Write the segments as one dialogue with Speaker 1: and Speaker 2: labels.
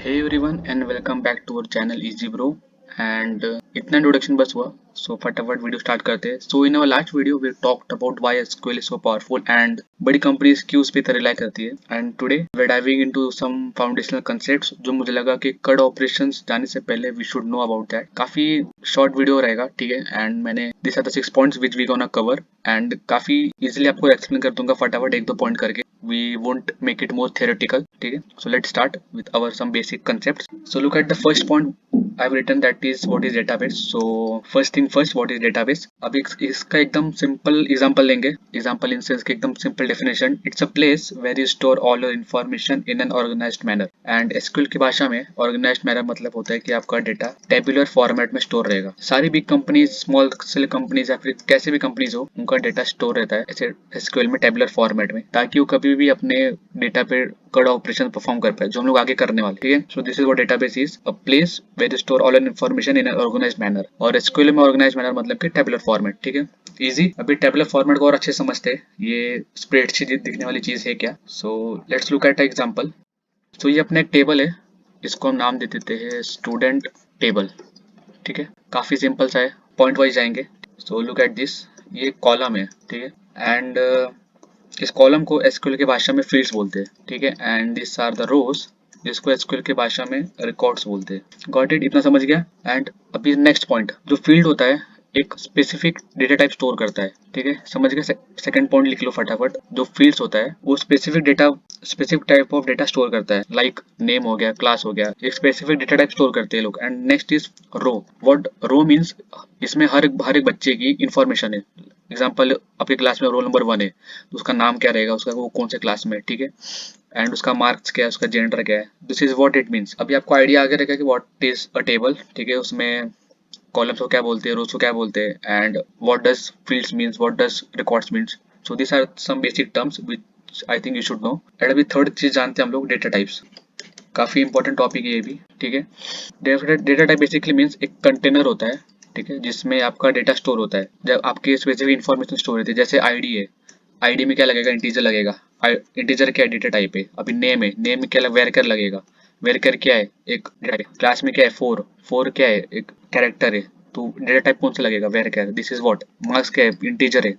Speaker 1: Hey everyone and welcome back to our channel easy bro and इतना introduction बस हुआ so फटाफट video start करते हैं। So in our last video we talked about why SQL is so powerful and बड़ी companies क्यों उस पे रिलाई करती है। And today we are diving into some foundational concepts जो मुझे लगा कि कड ऑपरेशंस जाने से पहले we should know about that. काफी शॉर्ट वीडियो रहेगा, ठीक है। एंड मैंने this are the 6 points which we gonna cover and काफी इजीली आपको एक्सप्लेन कर दूंगा फटाफट एक दो पॉइंट करके। We won't make it more theoretical. Okay, so let's start with our some basic concepts. So look at the first point I've written, that is what is database. So first thing first, what is database? अब इसका एकदम simple example लेंगे। Example in sense कि एकदम simple definition. It's a place where you store all your information in an organized manner. And SQL की भाषा में organized manner मतलब होता है कि आपका डेटा टेबुलर फॉर्मेट में स्टोर रहेगा। सारी big companies, small sale companies या फिर कैसे भी कंपनीज हो, उनका डेटा स्टोर रहता है ऐसे एसक्यूएल में टेबुलर फॉर्मेट में, ताकि वो कभी भी अपने डेटा पे कड़ा ऑपरेशन परफॉर्म कर पाए जो हम लोग आगे करने वाले। ठीक है, so this is what database is, a place where you store all information in an organised manner. और एसक्यूएल में ऑर्गेनाइज्ड मैनर मतलब कि टेबुलर फॉर्मेट। ठीक है, इजी। अभी टेबुलर फॉर्मेट को और अच्छे समझते हैं, ये स्प्रेडशीट दिखने वाली चीज है क्या। So let's look at example. तो ये अपना एक टेबल है, इसको हम नाम दे देते हैं स्टूडेंट टेबल। ठीक है, काफी सिंपल सा है, पॉइंट वाइज जाएंगे। सो लुक एट दिस, ये कॉलम है, ठीक है। एंड इस कॉलम को एसक्यूएल की भाषा में फील्ड्स बोलते हैं, ठीक है। एंड दिस आर द रोज, जिसको एसक्यूएल की भाषा में रिकॉर्ड्स बोलते हैं। गॉट इट, इतना समझ गया। एंड अभी नेक्स्ट पॉइंट, जो फील्ड होता है एक स्पेसिफिक डेटा टाइप स्टोर करता है, ठीक है, समझ गए। सेकंड पॉइंट लिख लो फटाफट। जो फील्ड्स होता है वो specific data, specific type of data store करता है, लाइक नेम हो गया, क्लास हो गया, एक स्पेसिफिक डेटा टाइप स्टोर करते हैं लोग। And next is row. What row means, इसमें हर एक बच्चे की इंफॉर्मेशन है। एग्जांपल, आपके क्लास में रोल नंबर 1 है तो उसका नाम क्या रहेगा, उसका वो कौन से क्लास में है, ठीक है। एंड उसका मार्क्स क्या है, उसका जेंडर क्या है। This is what it means. अभी आपको आइडिया आ गया रहेगा कि व्हाट इज अ टेबल, ठीक है। उसमें कॉलम्स को क्या बोलते हैं, रोज को क्या बोलते हैं, and what does fields means, what does records means. So this are some basic terms which I think you should know. And अभी थर्ड चीज जानते हैं हम लोग, डेटा टाइप्स। काफी इंपॉर्टेंट टॉपिक है ये भी, ठीक है। डेटा टाइप बेसिकली मींस एक कंटेनर होता है, ठीक है, जिसमें आपका डेटा स्टोर होता है। जब आपकी स्पेसिफिक इन्फॉर्मेशन स्टोर होती है, जैसे आईडी है, आईडी में क्या लगेगा, इंटीजर लगेगा। इंटीजर क्या है, डेटा टाइप है। अभी नेम है, नेम में क्या वेरकर लगेगा, वेरकर क्या है, एक डेटा टाइप। क्लास में क्या है, फोर, फोर क्या है, एक कैरेक्टर है, तो डेटा टाइप कौन सा लगेगा, varchar. This is what. Marks क्या है, इंटीजर है,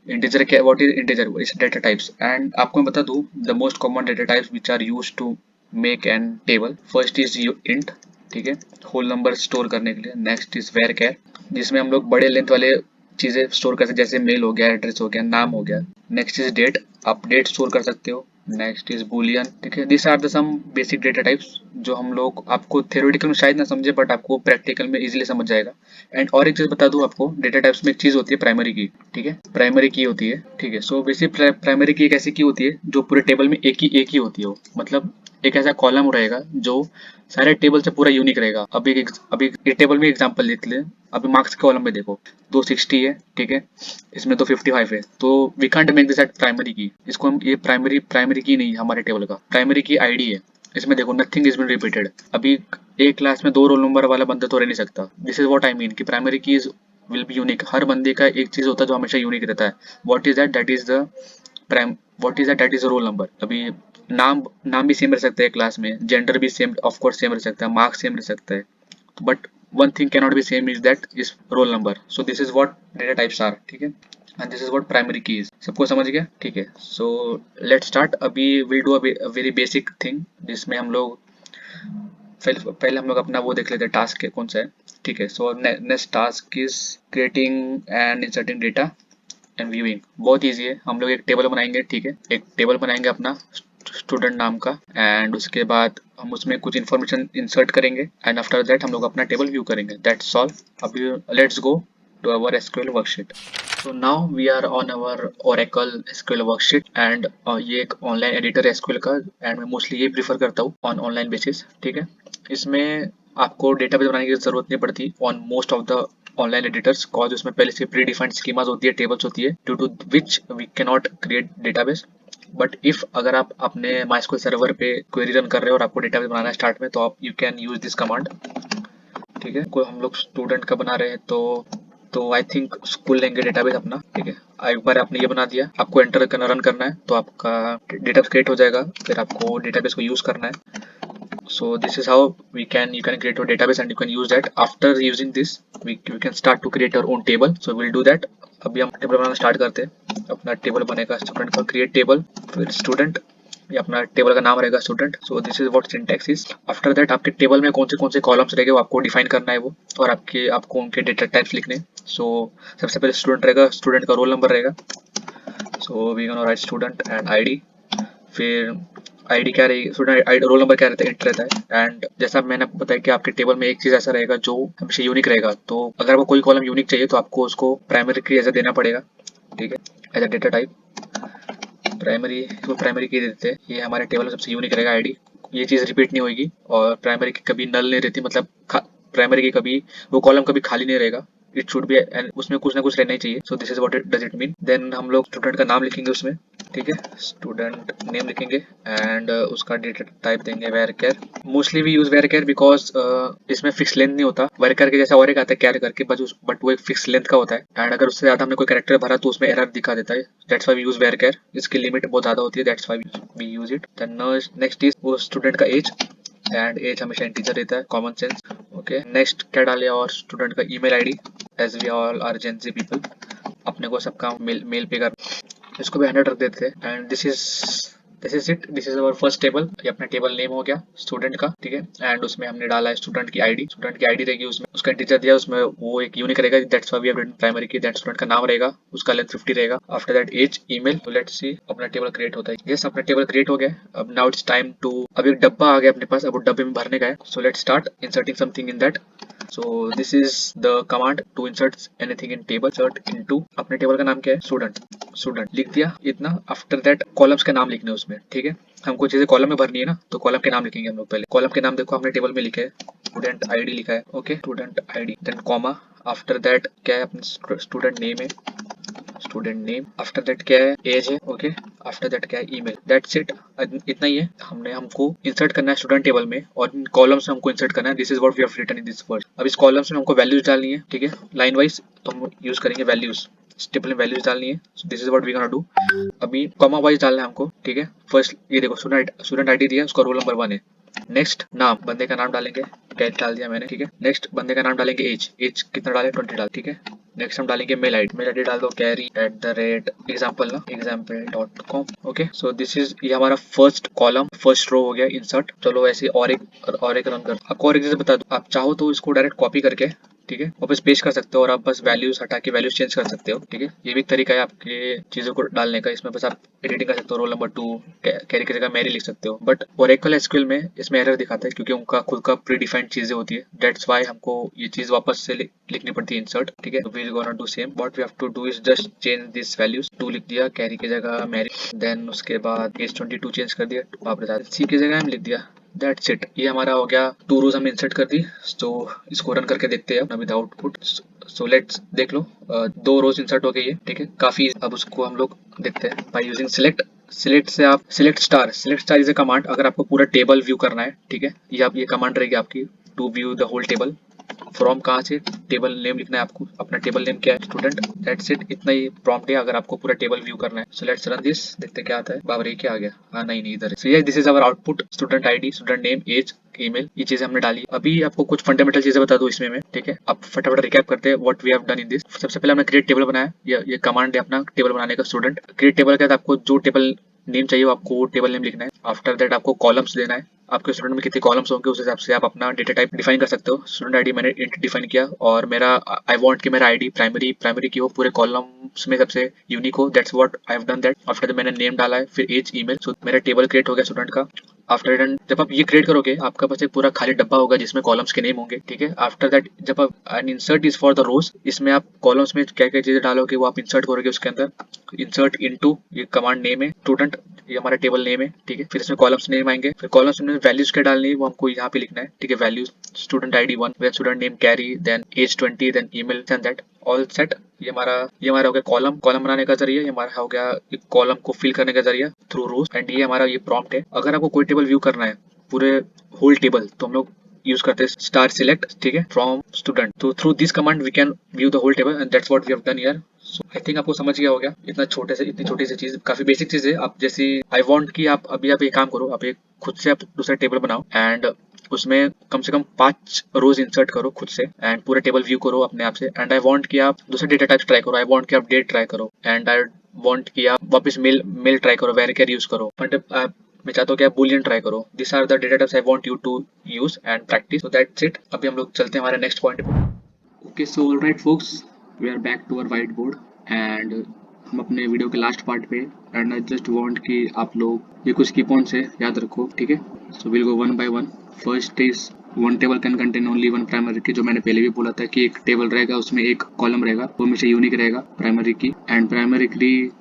Speaker 1: इंटीजर क्या है, व्हाट इज इंटीजर, इस डेटा टाइप्स। एंड आपको मैं बता दूं, the most common data types which are used to make an table, first is int, ठीक है, होल नंबर स्टोर करने के लिए। नेक्स्ट इज वेरकर, जिसमें हम लोग बड़े लेंथ वाले चीजें स्टोर कर सकते हैं, जैसे मेल हो गया, एड्रेस हो गया, नाम हो गया। नेक्स्ट इज डेट, आप डेट स्टोर कर सकते हो। नेक्स्ट इज बुलियन, ठीक है। This are the some basic data types जो हम लोग, आपको थ्योरेटिकल में शायद ना समझे बट आपको प्रैक्टिकल में इजीली समझ जाएगा। एंड और एक चीज बता दूं आपको, डेटा टाइप्स में एक चीज होती है प्राइमरी की, ठीक है, प्राइमरी की होती है, ठीक है। सो बेसिक प्राइमरी की एक ऐसी की होती है जो पूरे टेबल में एक ही होती है वो, मतलब एक ऐसा कॉलम रहेगा जो सारे टेबल से पूरा यूनिक रहेगा। अभी एक टेबल में एग्जांपल देख ले। अभी मार्क्स के कॉलम में देखो, 260 है, ठीक है, इसमें 255 है, तो we can't make this at primary key. इसको हम, ये प्राइमरी की नहीं है हमारे टेबल का, प्राइमरी की आईडी है। इसमें देखो नथिंग इज बीन रिपीटेड। अभी एक क्लास में 2 रोल नंबर वाला बंदा तो रह नहीं सकता। This is what I mean कि primary key is will be unique. हर बंदे का एक चीज होता है जो हमेशा यूनिक रहता है। What is that, that is the prime, what is that is roll number. अभी नाम नाम भी सेम रह सकता है क्लास में, जेंडर भी सेम ऑफ कोर्स सेम रह सकता है, मार्क्स सेम रह सकता है, but one thing cannot be same is that is roll number. So this is what data types are, ठीक है। And this is what primary key is. सबको समझ गया, ठीक है। So let's start. अभी will do a very basic thing, जिसमें हम लोग पहले हम लोग अपना वो देख लेते हैं, टास्क कौन सा है, ठीक है। So next task is creating and inserting data and viewing. बहुत इजी है, हम लोग एक टेबल बनाएंगे, ठीक है, एक टेबल बनाएंगे अपना स्टूडेंट नाम का। एंड उसके बाद हम उसमें कुछ इन्फॉर्मेशन इंसर्ट करेंगे एंड आफ्टर दैट हम लोग अपना टेबल व्यू करेंगे, दैट्स ऑल। अभी let's go to our SQL worksheet. So now we are on our Oracle SQL worksheet and ये एक ऑनलाइन एडिटर है SQL का, एंड मैं मोस्टली ये प्रीफर करता हूँ ऑन ऑनलाइन बेसिस, ठीक है। इसमें आपको डेटाबेस बनाने की जरूरत नहीं पड़ती on most of the online editors, cause उसमें पहले से प्री डिफाइंड स्कीमास होती है, टेबल्स होती है, due to which we can not create database. But if अगर आप अपने MySQL सर्वर पे क्वेरी रन कर रहे हो और आपको डेटाबेस बनाना है स्टार्ट में, तो आप you can use this command, ठीक है। कोई हम लोग स्टूडेंट का बना रहे हैं तो आई थिंक स्कूल लेंगे डेटाबेस अपना, ठीक है। एक बार आपने ये बना दिया, आपको एंटर करना, रन करना है, तो आपका डेटाबेस क्रिएट हो जाएगा। फिर आपको डेटाबेस को यूज करना है। So this is how you can create your database and you can use that. After using this we can start to create our own table. So we'll do that. अभी हम table बनाना start करते हैं. अपना table बनेगा student का, create table, फिर student, ये अपना टेबल का नाम रहेगा student. So this is what syntax is. After that आपके टेबल में कौन से कॉलम्स रहेंगे वो आपको डिफाइन करना है वो, और आपको उनके डेटा टाइप्स लिखने हैं. सो सबसे पहले स्टूडेंट रहेगा, स्टूडेंट का रोल नंबर रहेगा. So we gonna write student and ID. फिर आईडी क्या रहेगी, स्टूडेंट आईडी, रोल नंबर क्या रहता है, इंट रहता है. एंड जैसा मैंने आपको बताया कि आपके टेबल में एक चीज ऐसा रहेगा जो हमेशा यूनिक रहेगा. तो अगर आपको कोई कॉलम यूनिक चाहिए तो आपको उसको प्राइमरी की एज देना पड़ेगा. ठीक है, as a data type primary, इसको प्राइमरी की देते हैं. ये हमारे टेबल में सबसे यूनिक रहेगा आईडी. ये चीज रिपीट नहीं होगी, और प्राइमरी की कभी नल नहीं रहती, मतलब प्राइमरी की कभी वो कॉलम कभी खाली नहीं रहेगा. इट शुड बी, उसमें कुछ ना कुछ रहना ही चाहिए. So this is what it does it mean. Then हम लोग स्टूडेंट का नाम लिखेंगे उसमें. ठीक है, स्टूडेंट नेम लिखेंगे एंड उसका डेटा टाइप देंगे varchar. Mostly we use varchar because इसमें फिक्स लेंथ नहीं होता. varchar के जैसा और एक आता है कैर करके, बट वो एक फिक्स लेंथ का होता है. एंड अगर उससे ज्यादा हमने कोई कैरेक्टर भरा तो उसमें एरर दिखा देता है. That's why we use varchar. इसकी लिमिट बहुत ज्यादा होती है, that's why we use it. Then next is वो स्टूडेंट का एज, एंड एज हमेशा इंटीजर रहता है, कॉमन सेंस. ओके, नेक्स्ट क्या डाले, और स्टूडेंट का email ID, as we all are Gen Z people, अपने को सबका मेल पे कर, इसको भी 100 रख देते हैं. And this is it. This is our first table. ये अपना टेबल नेम हो गया स्टूडेंट का. ठीक है, एंड उसमें हमने डाला है स्टूडेंट की आईडी. स्टूडेंट की आईडी रहेगी, उसमें उसका इंटीजर दिया, उसमें वो एक यूनिक रहेगा, that's why we have written primary key. That student का नाम रहेगा, उसका लेंथ 50 रहेगा. After that age, email. तो लेट्स सी अपना टेबल क्रिएट होता है. यस, अपना टेबल क्रिएट हो गया. अब नाउ इट्स टाइम टू, अब एक डब्बा आ गया अपने पास, अब वो डब्बे में भरने का है. So let's start inserting something in that. So this is the command to insert anything in table. Insert into, अपने टेबल का नाम क्या है, स्टूडेंट. स्टूडेंट लिख दिया इतना. आफ्टर दैट कॉलम्स के नाम लिखने हैं उसमें. ठीक है, हमको चीजें कॉलम में भरनी है ना, तो कॉलम के नाम लिखेंगे हम लोग. पहले कॉलम के नाम देखो, हमने टेबल में लिखा है स्टूडेंट आईडी लिखा है. Okay, student ID, then comma. After that क्या है, अपने स्टूडेंट नेम है, स्टूडेंट नेम. आफ्टर दैट क्या है, एज है. ओके, आफ्टर दैट क्या है, ईमेल. That's it. इतना ही है. हमको इंसर्ट करना है स्टूडेंट टेबल में, और इन कॉलम्स में हमको इंसर्ट करना है. This is what we have written in this word. अब इस कॉलम्स में हमको वैल्यूज डालनी है. ठीक है, लाइन वाइज तो हम यूज करेंगे वैल्यूज. टेबल में वैल्यूज डालनी है. So this is what we gonna do. अभी कॉमा वाइज डालना है हमको. ठीक है, फर्स्ट ये देखो स्टूडेंट आईडी दिया, उसका रोल नंबर 1 है. नेक्स्ट नाम, बंदे का नाम डालेंगे, कैट डाल दिया मैंने. ठीक है, नेक्स्ट बंदे का नाम डालेंगे, एज कितना डाले, 20 डाल. ठीक है, नेक्स्ट हम डालेंगे मेल आईडी डाल दो, carry@example ना, example.com. Okay, so this is, ये हमारा फर्स्ट कॉलम, फर्स्ट रो हो गया इंसर्ट. चलो ऐसे और एक रन कर. आपको और एक चीज बता दो, आप चाहो तो इसको डायरेक्ट कॉपी करके, ठीक है, वापस पेस्ट कर सकते हो, और आप बस वैल्यूज हटा के वैल्यूज चेंज कर सकते हो. ठीक है, ये भी एक तरीका है आपके चीजों को डालने का. इसमें बस आप एडिटिंग कर सकते हो, रोल नंबर 2 कैरी की जगह मैरी लिख सकते हो. बट ओरेकल एसक्यूएल में इसमें एरर दिखाता है, क्योंकि उनका खुद का प्री डिफाइंड चीजें होती है. दैट्स व्हाई हमको ये चीज वापस से लिखनी पड़ती है इंसर्ट. ठीक है, we will gonna do same. What we have to do is just change this values. 2 लिख दिया, कैरी की जगह मैरी. देन उसके बाद एज 22 चेंज कर दिया, आप बता सी की जगह हम लिख दिया. That's it. ये हमारा हो गया, 2 रोज हमने इंसर्ट कर दी. तो इसको रन करके देखते हैं विद आउटपुट. सो लेट्स देख लो, 2 रोज इंसर्ट हो गई है. ठीक है, काफी. अब उसको हम लोग देखते हैं बाय यूजिंग सिलेक्ट से आप select star is a command. अगर आपको पूरा टेबल व्यू करना है, ठीक है, ये कमांड रहेगी आपकी to view the whole table. From कहाँ से, टेबल नेम लिखना है आपको. अपना टेबल नेम क्या है, स्टूडेंट. That's it. इतना ही प्रॉम्प्ट है अगर आपको पूरा टेबल व्यू करना है. सो लेट्स रन दिस, देखते क्या आता है. बाबरे क्या आ गया, हाँ नहीं इधर है. So this is our output. Student ID, student name, age, email, ये चीजें हमने डाली. अभी आपको कुछ फंडामेंटल चीजें बता दूं इसमें मैं. ठीक है, अब फटाफट रिकैप करते हैं what we have done in this. सबसे पहले हमने क्रिएट टेबल बनाया. ये कमांड है अपना टेबल बनाने का, स्टूडेंट. क्रिएट टेबल के बाद आपको जो टेबल नेम चाहिए आपको वो टेबल नेम लिखना है. आफ्टर दैट आपको कॉलम्स देना है. आपके स्टूडेंट में कितने कॉलम्स होंगे उस हिसाब से आप अपना डेटा टाइप डिफाइन कर सकते हो. स्टूडेंट आईडी मैंने इंट डिफाइन किया, और मेरा आई वांट कि मेरा आईडी प्राइमरी की हो, पूरे कॉलम्स में सबसे यूनिक हो. That's what I have done that. After that मैंने नेम डाला है, फिर एज, ईमेल. सो मेरा टेबल क्रिएट हो गया स्टूडेंट का. आफ्टर दैट जब आप ये क्रिएट करोगे, आपका पास एक पूरा खाली डब्बा होगा जिसमें कॉलम्स के नेम होंगे. ठीक है, आफ्टर दैट जब आप an insert is for the rows, इसमें आप कॉलम्स में क्या क्या चीजें डालोगे वो आप इंसर्ट करोगे उसके अंदर. इंसर्ट इनटू, ये कमांड नेम है, स्टूडेंट, ये हमारा टेबल नेम है. ठीक है, फिर इसमें कॉलम्स नेम आएंगे. फिर कॉलम्स में वैल्यूज क्या डालनी है वो हमको यहाँ पे लिखना है. ठीक है, values, student ID 1, then student name Carrie, then age 20, then email, and that all set. ये हमारा हो गया कॉलम बनाने का जरिया. ये हमारा हो गया एक कॉलम को फिल करने का जरिया थ्रू रोज. एंड ये हमारा ये प्रॉम्प्ट है. अगर आपको कोई टेबल व्यू करना है, पूरे होल टेबल, तो हम लोग यूज करते हैं स्टार सिलेक्ट. ठीक है, फ्रॉम स्टूडेंट. तो through this command we can view the whole table, and that's what we have done here. So I think आपको समझ गया हो गया, इतनी छोटी सी चीज, काफी बेसिक चीज है। आप जैसे आई वांट कि आप अभी आप एक काम करो, आप एक खुद से आप दूसरा टेबल बनाओ एंड उसमें कम से कम 5 रोज इंसर्ट करो खुद से एंड पूरा टेबल व्यू करो अपने आप से। एंड आई वांट कि आप दूसरे डेटा टाइप्स ट्राई करो, आई वांट कि आप डेट ट्राई करो एंड आई वांट कि आप वापस मेल मेल ट्राई करो, वेरिकेर यूज करो, बट मैं चाहता हूँ कि आप बुलियन ट्राई करो। This are the data types I want you to use and practice. So that's it. अभी हम लोग चलते हैं हमारे नेक्स्ट पॉइंट पे। Okay, so alright folks, we are back to our whiteboard and हम अपने वीडियो के लास्ट पार्ट पे। एंड आई जस्ट वांट कि आप लोग ये कुछ की पॉइंट्स है याद रखो, ठीक है। So will go one by one. First is one table can contain only one primary की, जो मैंने पहले भी बोला था कि एक टेबल रहेगा उसमें एक कॉलम रहेगा, वो हमेशा यूनिक रहेगा primary key. And primary key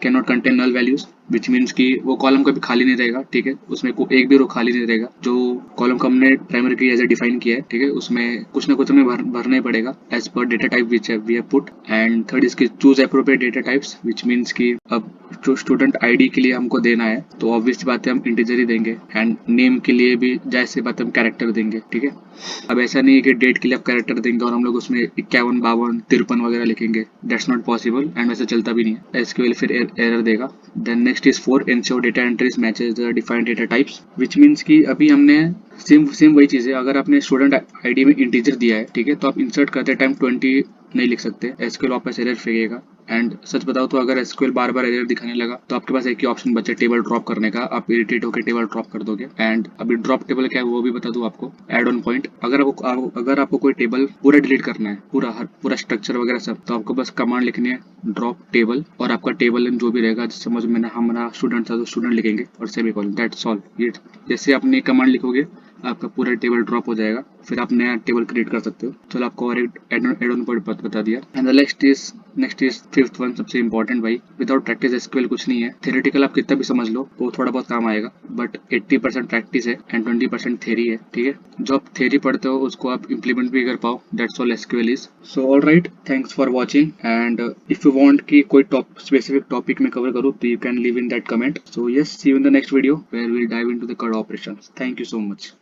Speaker 1: can not contain null values, which means कि वो कॉलम कभी खाली नहीं रहेगा, ठीक है। उसमें एक भी रो खाली नहीं रहेगा। जो कॉलम को हमने प्राइमरी की एज डिफाइन किया है, ठीक है, उसमें कुछ ना कुछ हमें भरना ही पड़ेगा एज पर data type which we have put. And third इसकी choose appropriate data types, which means कि अब जो स्टूडेंट आईडी के लिए हमको देना है तो ऑब्वियस बात है हम इंटीजर ही देंगे। एंड नेम के लिए भी जैसे बात हम कैरेक्टर देंगे, ठीक है। अब ऐसा नहीं है कि डेट के लिए आप कैरेक्टर देंगे और हम लोग उसमें 51, 52, 53 वगैरह लिखेंगे, दैट्स नॉट पॉसिबल एंड वैसे चलता भी नहीं है, एसक्यूएल फिर एरर देगा। Then next is 4 ensure data entries matches the defined data types, which means कि अभी हमने सेम वही चीज है। अगर आपने स्टूडेंट आईडी में इंटीजर दिया है, ठीक है, तो आप इंसर्ट करते टाइम 20 नहीं लिख सकते, एसक्यूएल वापस एरर फेंकेगा। एंड सच बताओ तो अगर एसक्यूएल बार बार एरर दिखाने लगा तो आपके पास एक ही ऑप्शन बचे टेबल ड्रॉप करने का, आप इरिटेट होकर टेबल ड्रॉप कर दोगे। एंड अभी ड्रॉप टेबल क्या है वो भी बता दूं आपको, एड ऑन पॉइंट। अगर आपको कोई टेबल पूरा डिलीट करना है, पूरा स्ट्रक्चर वगैरह सब, तो आपको बस कमांड लिखनी है ड्रॉप टेबल, और आपका टेबल नेम जो भी रहेगा, समझ में हमारा स्टूडेंट था तो स्टूडेंट लिखेंगे और सेमीकोलन, दैट्स ऑल। ये जैसे आपने कमांड लिखोगे आपका पूरा टेबल ड्रॉप हो जाएगा, फिर आप नया टेबल क्रिएट कर सकते हो। चलो आपको और एक एड ऑन पॉइंट बता दिया। And the next is fifth one, सबसे इंपॉर्टेंट भाई, विदाउट प्रैक्टिस एसक्यूएल कुछ नहीं है। थ्योरेटिकल आप कितना भी समझ लो वो थोड़ा बहुत काम आएगा, बट 80% प्रैक्टिस है एंड 20% थ्योरी है, ठीक है। जो आप थ्योरी पढ़ते हो उसको आप इंप्लीमेंट भी कर पाओ, that's all SQL is. So alright, thanks for watching and if you want कि कोई स्पेसिफिक टॉपिक में कवर करूँ तो you can leave in that comment. So yes, see you in the next video where we will dive into the CRUD operations. Thank you so much.